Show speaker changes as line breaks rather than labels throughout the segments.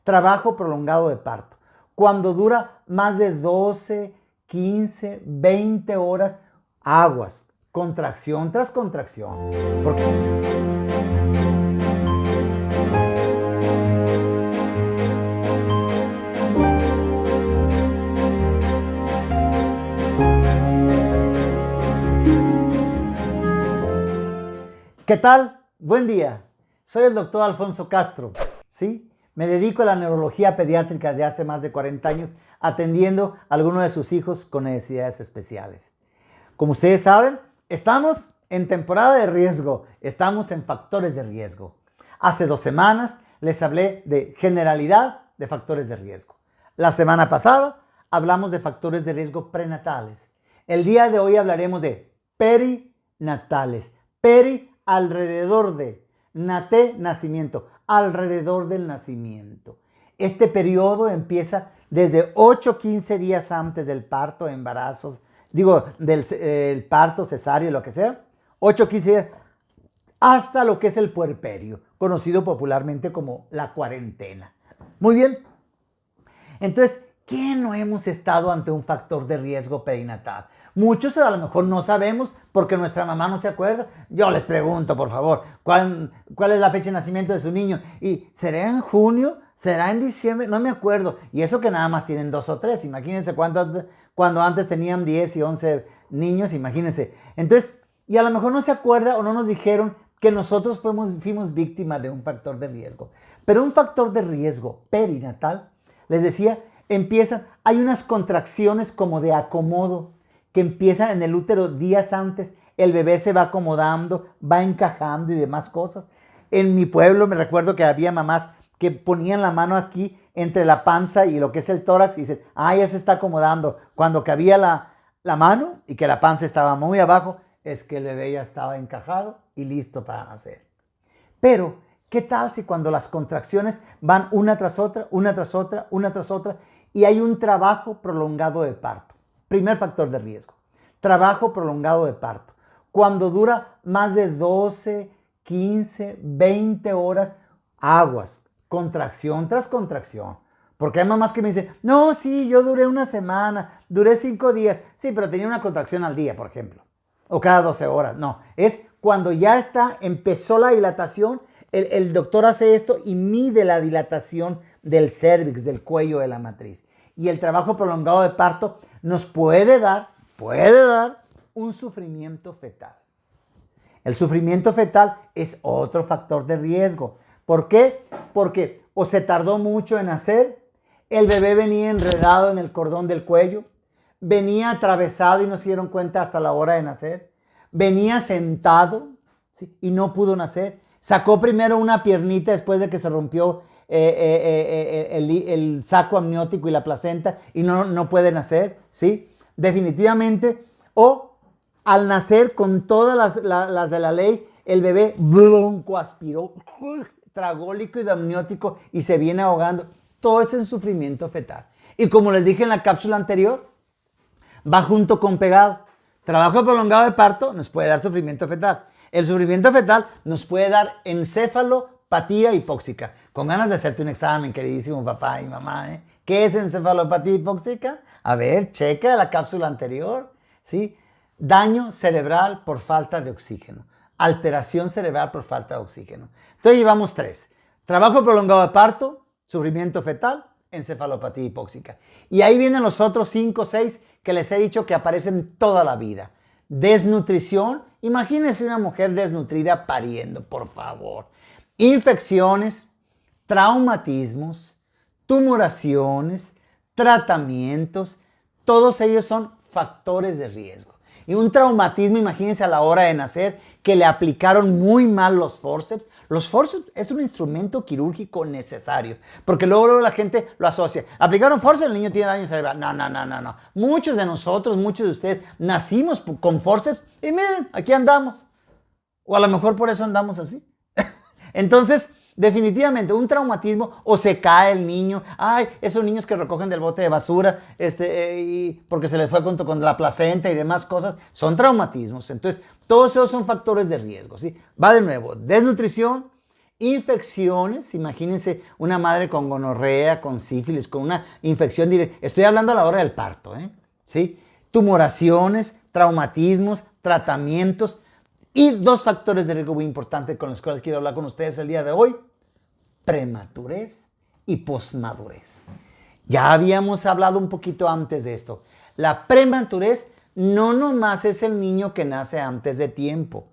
trabajo prolongado de parto. Cuando dura más de 12, 15, 20 horas, aguas, contracción tras contracción. ¿Qué tal? Buen día. Soy el doctor Alfonso Castro, ¿sí? Me dedico a la neurología pediátrica desde hace más de 40 años, atendiendo a algunos de sus hijos con necesidades especiales. Como ustedes saben, estamos en temporada de riesgo, estamos en factores de riesgo. Hace 2 semanas les hablé de generalidad de factores de riesgo. La semana pasada hablamos de factores de riesgo prenatales. El día de hoy hablaremos de perinatales. Alrededor de, naté, nacimiento, alrededor del nacimiento. Este periodo empieza desde 8 a 15 días antes del parto, embarazos, del parto, cesárea, lo que sea, 8 a 15 días, hasta lo que es el puerperio, conocido popularmente como la cuarentena. Muy bien. Entonces, ¿qué no hemos estado ante un factor de riesgo perinatal? Muchos a lo mejor no sabemos porque nuestra mamá no se acuerda. Yo les pregunto, por favor, ¿cuál es la fecha de nacimiento de su niño? ¿Y será en junio? ¿Será en diciembre? No me acuerdo. Y eso que nada más tienen 2 o 3. Imagínense cuando antes tenían 10 y 11 niños, imagínense. Entonces, y a lo mejor no se acuerda o no nos dijeron que nosotros fuimos víctimas de un factor de riesgo. Pero un factor de riesgo perinatal, les decía, hay unas contracciones como de acomodo que empiezan en el útero días antes. El bebé se va acomodando, va encajando y demás cosas. En mi pueblo me recuerdo que había mamás que ponían la mano aquí entre la panza y lo que es el tórax y dicen, ya se está acomodando. Cuando cabía la mano y que la panza estaba muy abajo, es que el bebé ya estaba encajado y listo para nacer. Pero, ¿qué tal si cuando las contracciones van una tras otra, una tras otra, una tras otra, y hay un trabajo prolongado de parto? Primer factor de riesgo, trabajo prolongado de parto. Cuando dura más de 12, 15, 20 horas, aguas, contracción tras contracción. Porque hay mamás que me dicen, no, sí, yo duré 1 semana, duré 5 días. Sí, pero tenía una contracción al día, por ejemplo. O cada 12 horas. No, es cuando ya empezó la dilatación, el doctor hace esto y mide la dilatación del cérvix, del cuello de la matriz. Y el trabajo prolongado de parto nos puede dar un sufrimiento fetal. El sufrimiento fetal es otro factor de riesgo. ¿Por qué? Porque o se tardó mucho en nacer, el bebé venía enredado en el cordón del cuello, venía atravesado y no se dieron cuenta hasta la hora de nacer, venía sentado, ¿sí?, y no pudo nacer, sacó primero una piernita después de que se rompió el saco amniótico y la placenta y no puede nacer, ¿sí? Definitivamente. O al nacer con todas las de la ley, el bebé broncoaspiró, tragó líquido amniótico y se viene ahogando. Todo es en sufrimiento fetal. Y como les dije en la cápsula anterior, va junto con pegado. Trabajo prolongado de parto nos puede dar sufrimiento fetal. El sufrimiento fetal nos puede dar encefalopatía hipóxica. Con ganas de hacerte un examen, queridísimo papá y mamá, ¿eh? ¿Qué es encefalopatía hipóxica? A ver, checa la cápsula anterior, ¿sí? Daño cerebral por falta de oxígeno. Alteración cerebral por falta de oxígeno. Entonces llevamos 3. Trabajo prolongado de parto, sufrimiento fetal, encefalopatía hipóxica. Y ahí vienen los otros 5 o 6 que les he dicho que aparecen toda la vida. Desnutrición. Imagínense una mujer desnutrida pariendo, por favor. Infecciones, traumatismos, tumoraciones, tratamientos, todos ellos son factores de riesgo. Y un traumatismo, imagínense a la hora de nacer, que le aplicaron muy mal los forceps. Los forceps es un instrumento quirúrgico necesario, porque luego la gente lo asocia. Aplicaron forceps, el niño tiene daño cerebral. No. Muchos de nosotros, muchos de ustedes, nacimos con forceps y miren, aquí andamos. O a lo mejor por eso andamos así. Entonces, definitivamente un traumatismo, o se cae el niño, esos niños que recogen del bote de basura, y porque se les fue con la placenta y demás cosas, son traumatismos. Entonces, todos esos son factores de riesgo, ¿sí? Va de nuevo, desnutrición, infecciones, imagínense una madre con gonorrea, con sífilis, con una infección directa. Estoy hablando a la hora del parto, ¿sí? Tumoraciones, traumatismos, tratamientos y dos factores de riesgo muy importantes con los cuales quiero hablar con ustedes el día de hoy: prematurez y posmadurez. Ya habíamos hablado un poquito antes de esto. La prematurez no nomás es el niño que nace antes de tiempo.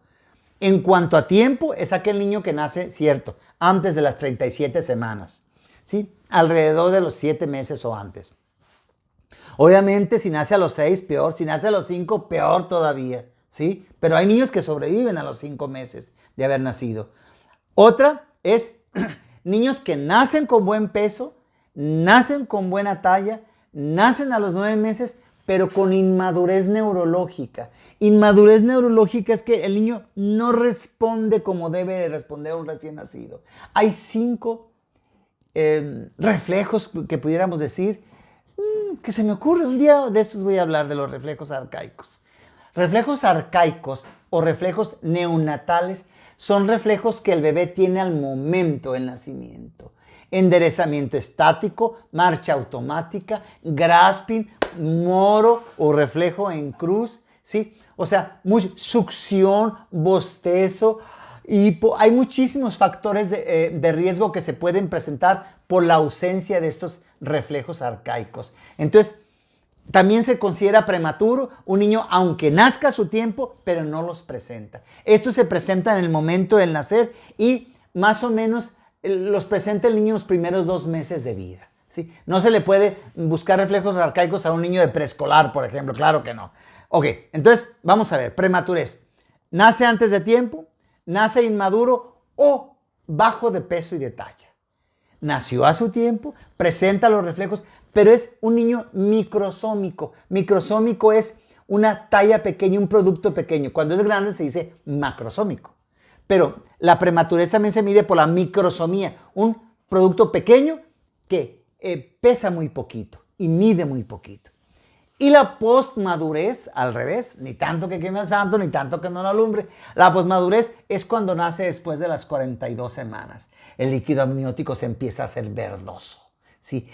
En cuanto a tiempo, es aquel niño que nace, cierto, antes de las 37 semanas, ¿sí? Alrededor de los 7 meses o antes. Obviamente, si nace a los 6, peor. Si nace a los 5, peor todavía, ¿sí? Pero hay niños que sobreviven a los 5 meses de haber nacido. Otra es niños que nacen con buen peso, nacen con buena talla, nacen a los 9 meses, pero con inmadurez neurológica. Inmadurez neurológica es que el niño no responde como debe de responder un recién nacido. Hay 5 reflejos que pudiéramos decir que se me ocurre. Un día de estos voy a hablar de los reflejos arcaicos. Reflejos arcaicos o reflejos neonatales son reflejos que el bebé tiene al momento del nacimiento. Enderezamiento estático, marcha automática, grasping, moro o reflejo en cruz, ¿sí? O sea, succión, bostezo, hipo. Hay muchísimos factores de riesgo que se pueden presentar por la ausencia de estos reflejos arcaicos. Entonces, también se considera prematuro un niño aunque nazca a su tiempo, pero no los presenta. Estos se presentan en el momento del nacer y más o menos los presenta el niño en los primeros 2 meses de vida, ¿sí? No se le puede buscar reflejos arcaicos a un niño de preescolar, por ejemplo. Claro que no. Ok, entonces vamos a ver. Prematurez. Nace antes de tiempo, nace inmaduro o bajo de peso y de talla. Nació a su tiempo, presenta los reflejos, pero es un niño microsómico. Microsómico es una talla pequeña, un producto pequeño. Cuando es grande se dice macrosómico. Pero la prematurez también se mide por la microsomía, un producto pequeño que pesa muy poquito y mide muy poquito. Y la posmadurez, al revés, ni tanto que queme al santo, ni tanto que no lo alumbre. La posmadurez es cuando nace después de las 42 semanas. El líquido amniótico se empieza a hacer verdoso, ¿sí?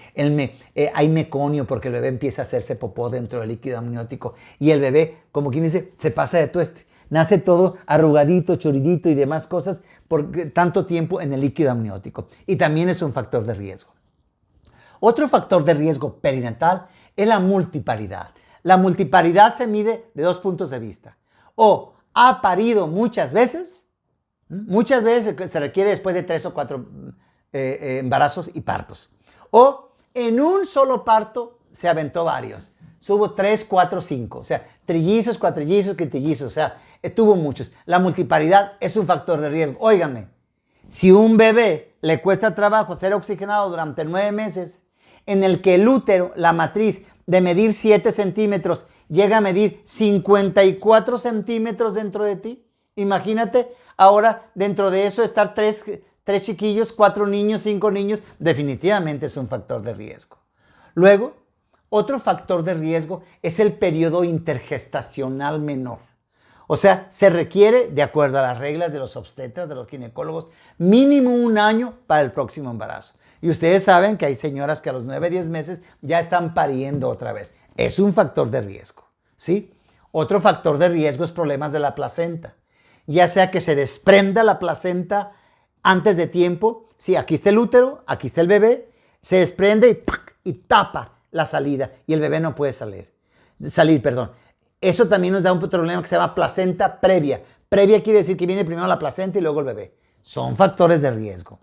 Hay meconio porque el bebé empieza a hacerse popó dentro del líquido amniótico. Y el bebé, como quien dice, se pasa de tueste. Nace todo arrugadito, choridito y demás cosas por tanto tiempo en el líquido amniótico. Y también es un factor de riesgo. Otro factor de riesgo perinatal es la multiparidad. La multiparidad se mide de 2 puntos de vista. O ha parido muchas veces se requiere después de 3 o 4 embarazos y partos. O en un solo parto se aventó varios. Hubo 3, 4, 5. O sea, trillizos, cuatrillizos, quintillizos. O sea, tuvo muchos. La multiparidad es un factor de riesgo. Óiganme, si un bebé le cuesta trabajo ser oxigenado durante 9 meses, en el que el útero, la matriz, de medir 7 centímetros, llega a medir 54 centímetros dentro de ti. Imagínate ahora dentro de eso estar 3 chiquillos, 4 niños, 5 niños. Definitivamente es un factor de riesgo. Luego, otro factor de riesgo es el periodo intergestacional menor. O sea, se requiere, de acuerdo a las reglas de los obstetras, de los ginecólogos, mínimo 1 año para el próximo embarazo. Y ustedes saben que hay señoras que a los 9, 10 meses ya están pariendo otra vez. Es un factor de riesgo, ¿sí? Otro factor de riesgo es problemas de la placenta. Ya sea que se desprenda la placenta antes de tiempo. Sí, aquí está el útero, aquí está el bebé. Se desprende y tapa la salida y el bebé no puede salir. Eso también nos da un problema que se llama placenta previa. Previa quiere decir que viene primero la placenta y luego el bebé. Son factores de riesgo.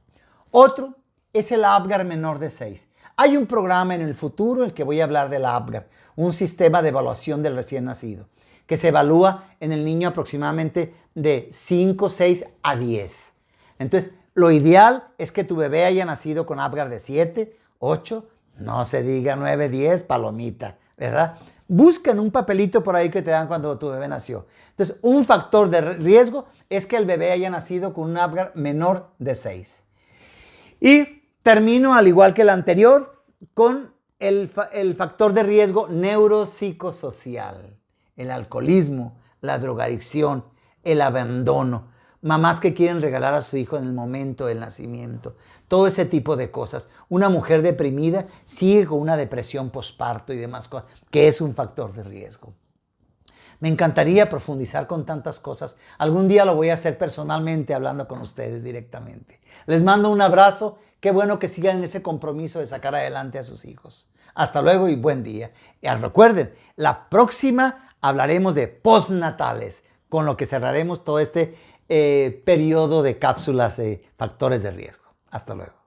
Otro es el Apgar menor de 6. Hay un programa en el futuro en el que voy a hablar del Apgar, un sistema de evaluación del recién nacido, que se evalúa en el niño aproximadamente de 5, 6 a 10. Entonces, lo ideal es que tu bebé haya nacido con Apgar de 7, 8, no se diga 9, 10, palomita, ¿verdad? Buscan un papelito por ahí que te dan cuando tu bebé nació. Entonces, un factor de riesgo es que el bebé haya nacido con un Apgar menor de 6. Y termino, al igual que el anterior, con el factor de riesgo neuropsicosocial, el alcoholismo, la drogadicción, el abandono. mamás que quieren regalar a su hijo en el momento del nacimiento, todo ese tipo de cosas. Una mujer deprimida sigue con una depresión posparto y demás cosas, que es un factor de riesgo. Me encantaría profundizar con tantas cosas. Algún día lo voy a hacer personalmente, hablando con ustedes directamente. Les mando un abrazo. Qué bueno que sigan en ese compromiso de sacar adelante a sus hijos. Hasta luego y buen día. Y recuerden, la próxima hablaremos de postnatales, con lo que cerraremos todo este periodo de cápsulas de factores de riesgo. Hasta luego.